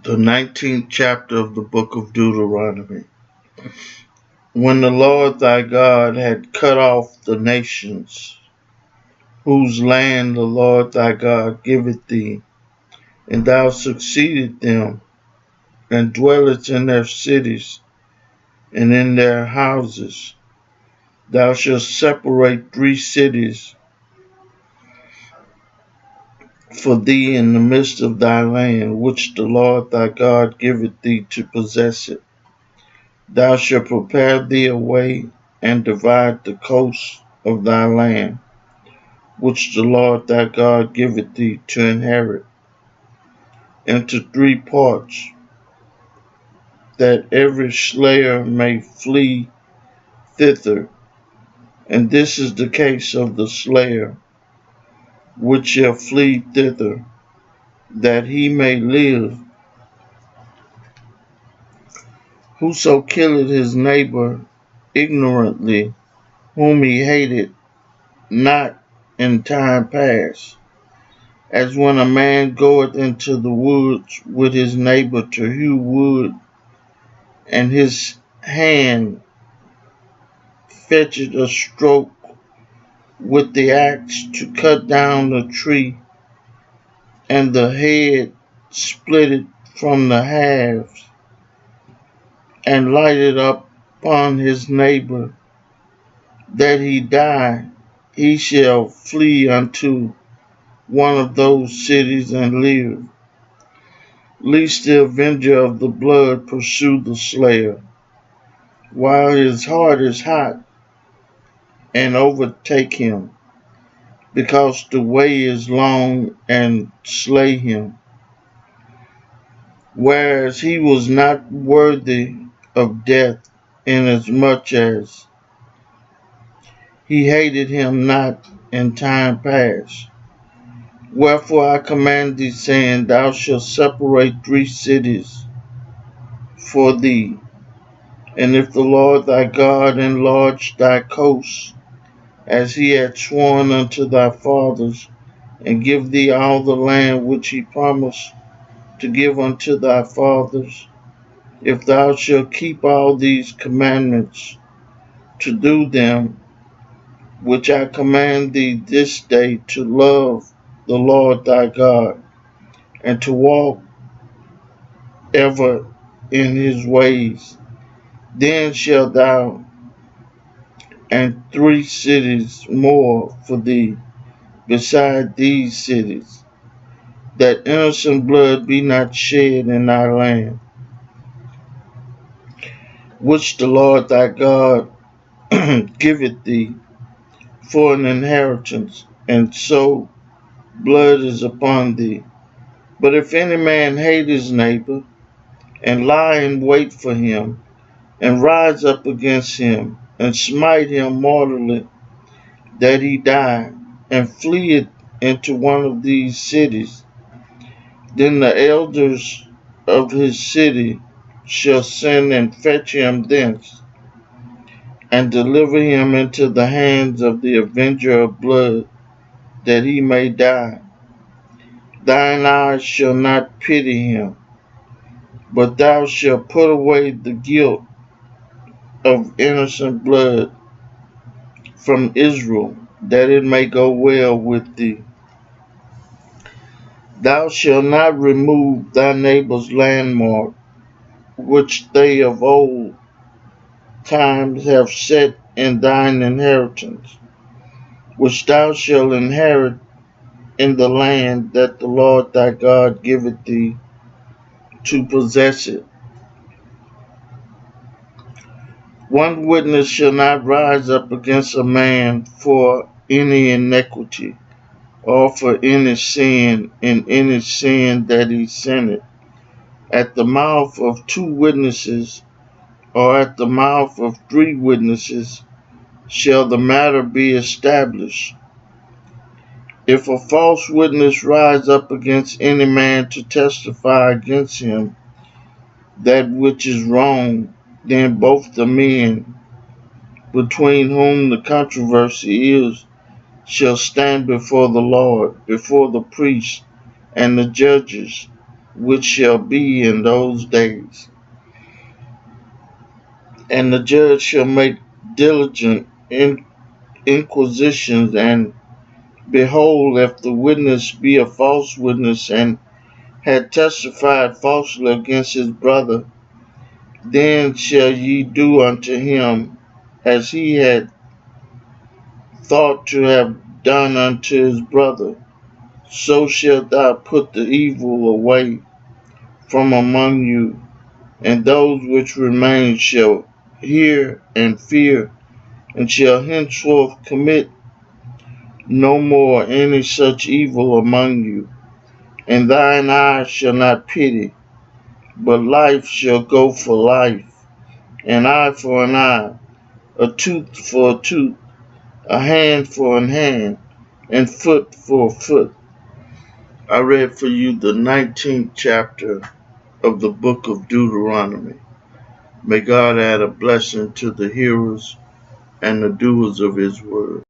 The 19th chapter of the book of Deuteronomy. When the Lord thy God had cut off the nations, whose land the Lord thy God giveth thee, and thou succeeded them, and dwellest in their cities and in their houses, thou shalt separate 3 cities for thee in the midst of thy land, which the Lord thy God giveth thee to possess it. Thou shalt prepare thee a way, and divide the coast of thy land, which the Lord thy God giveth thee to inherit, into 3 parts, that every slayer may flee thither. And this is the case of the slayer, which shall flee thither, that he may live. Whoso killeth his neighbor ignorantly, whom he hated not in time past, as when a man goeth into the woods with his neighbor to hew wood, and his hand fetcheth a stroke with the axe to cut down the tree, and the head splitted from the halves, and lighted up upon his neighbor, that he die, he shall flee unto one of those cities and live, lest the avenger of the blood pursue the slayer, while his heart is hot, and overtake him, because the way is long, and slay him, whereas he was not worthy of death, inasmuch as he hated him not in time past. Wherefore I command thee, saying, Thou shalt separate 3 cities for thee. And if the Lord thy God enlarge thy coast, as he had sworn unto thy fathers, and give thee all the land which he promised to give unto thy fathers, if thou shalt keep all these commandments to do them, which I command thee this day, to love the Lord thy God, and to walk ever in his ways, then shalt thou and 3 cities more for thee beside these cities, that innocent blood be not shed in thy land, which the Lord thy God giveth thee for an inheritance, and so blood is upon thee. But if any man hate his neighbor, and lie in wait for him, and rise up against him, and smite him mortally, that he die, and fleeth into one of these cities, then the elders of his city shall send and fetch him thence, and deliver him into the hands of the avenger of blood, that he may die. Thine eyes shall not pity him, but thou shalt put away the guilt of innocent blood from Israel, that it may go well with thee. Thou shalt not remove thy neighbor's landmark, which they of old times have set in thine inheritance, which thou shalt inherit in the land that the Lord thy God giveth thee to possess it. One witness shall not rise up against a man for any iniquity, or for any sin in any sin that he sinneth. At the mouth of 2 witnesses, or at the mouth of 3 witnesses, shall the matter be established. If a false witness rise up against any man to testify against him that which is wrong, then both the men between whom the controversy is shall stand before the Lord, before the priests and the judges, which shall be in those days. And the judge shall make diligent inquisitions, and behold, if the witness be a false witness, and had testified falsely against his brother, then shall ye do unto him as he had thought to have done unto his brother. So shalt thou put the evil away from among you, and those which remain shall hear and fear, and shall henceforth commit no more any such evil among you. And thine eye shall not pity, but life shall go for life, an eye for an eye, a tooth for a tooth, a hand for an hand, and foot for a foot. I read for you the 19th chapter of the book of Deuteronomy. May God add a blessing to the hearers and the doers of his word.